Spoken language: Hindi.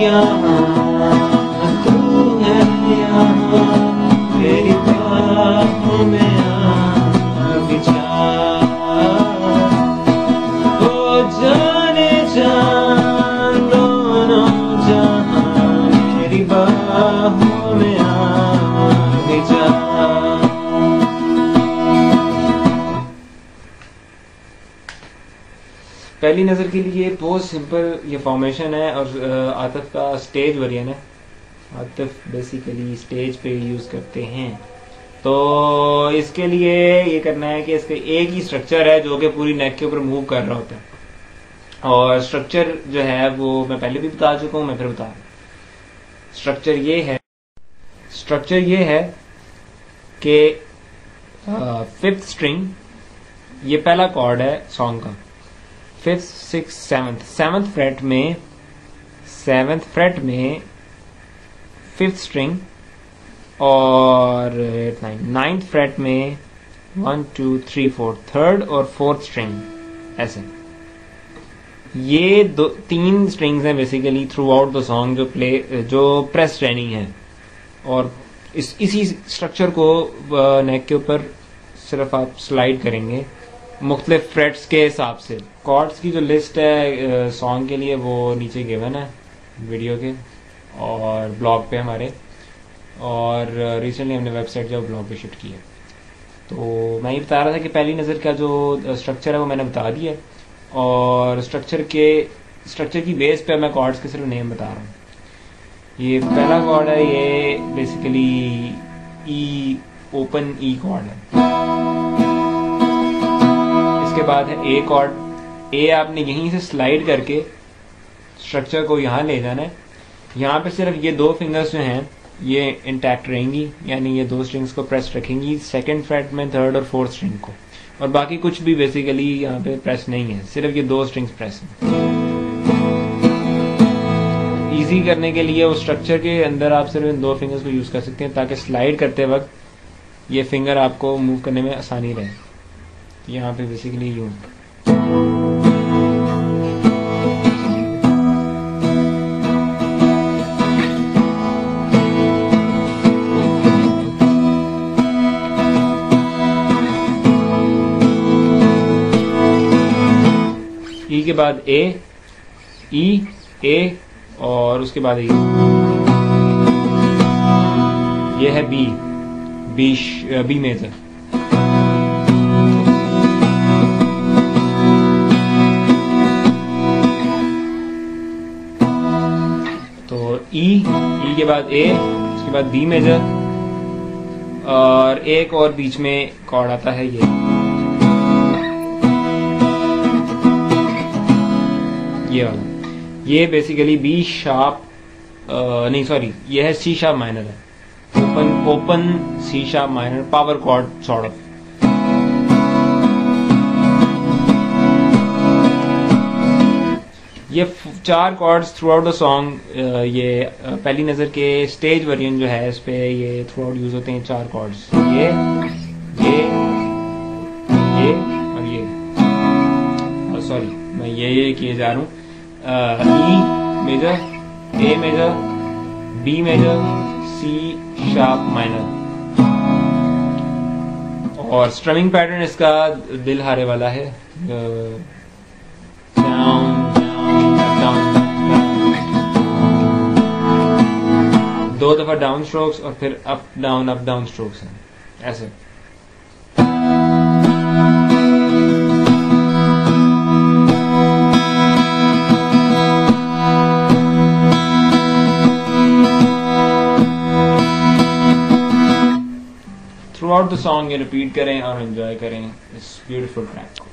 यहाँ तू है यहाँ, मेरी बाहों में आ बिछा। ओ जाने जान दोनों जहां, मेरी बाहों में आ बिछा। पहली नज़र के लिए बहुत सिंपल ये फॉर्मेशन है और आतिफ का स्टेज वेरिएंट है। आतिफ बेसिकली स्टेज पे यूज़ करते हैं। तो इसके लिए ये करना है कि इसका एक ही स्ट्रक्चर है जो कि पूरी नेक के ऊपर मूव कर रहा होता है। और स्ट्रक्चर जो है वो मैं पहले भी बता चुका हूँ, मैं फिर बता रहा हूँ। स्ट्रक्चर ये है कि फिफ्थ स्ट्रिंग, ये पहला कॉर्ड है सॉन्ग का, फिफ्थ सिक्स सेवंथ फ्रेट में फिफ्थ स्ट्रिंग, और नाइन्थ फ्रेट में 1 2 3 4 थर्ड और फोर्थ स्ट्रिंग। ऐसे ये तीन स्ट्रिंग्स हैं basically through out the song जो प्रेस रहनी है। और इसी स्ट्रक्चर को नेक के ऊपर सिर्फ आप स्लाइड करेंगे मुख्तलिफ फ्रेट्स के हिसाब से। कॉर्ड्स की जो लिस्ट है सॉन्ग के लिए वो नीचे गिवन है वीडियो के और ब्लॉग पे हमारे, और रिसेंटली हमने वेबसाइट जो ब्लॉग पे शिफ्ट की है। तो मैं ये बता रहा था कि पहली नज़र का जो स्ट्रक्चर है वो मैंने बता दिया, और स्ट्रक्चर की बेस पे मैं कॉर्ड्स के सिर्फ नेम बता रहा हूँ। ये पहला कॉर्ड है, ये बेसिकली ई ओपन ई कॉर्ड है। इसके बाद है ए कॉर्ड। ए आपने यहीं से स्लाइड करके स्ट्रक्चर को यहाँ ले जाना है। यहाँ पे सिर्फ ये दो फिंगर्स जो हैं ये इंटैक्ट रहेंगी, यानी ये दो स्ट्रिंग्स को प्रेस रखेंगी सेकंड फ्रेट में, थर्ड और फोर्थ स्ट्रिंग को, और बाकी कुछ भी बेसिकली यहाँ पे प्रेस नहीं है, सिर्फ ये दो स्ट्रिंग्स प्रेस हैं। इजी करने के लिए उस स्ट्रक्चर के अंदर आप सिर्फ इन दो फिंगर्स को यूज कर सकते हैं ताकि स्लाइड करते वक्त ये फिंगर आपको मूव करने में आसानी रहे। यहाँ पे बेसिकली यूं ई के बाद ए, ई ए और उसके बाद ई। ये है बी मेजर। तो ई के बाद ए, उसके बाद बी मेजर, और एक और बीच में कॉर्ड आता है ये वाला। ये बेसिकली बी शार्प नहीं सॉरी, ये है सी शार्प माइनर है, open C sharp minor power chord sort of. ये चार chords throughout the song, ये पहली नजर के स्टेज वेरिएंट जो है इस पे ये थ्रू आउट यूज होते हैं चार कॉर्ड्स, ये और ये। सॉरी मैं ये किए जा रहा हूँ, E major, A major, B major, C sharp minor. और स्ट्रमिंग पैटर्न इसका दिल हारे वाला है, डाउन दो दफा डाउन स्ट्रोक्स और फिर अप डाउन स्ट्रोक्स हैं ऐसे। थ्रू आउट द सॉन्ग ये रिपीट करें और एंजॉय करें इस ब्यूटीफुल ट्रैक को।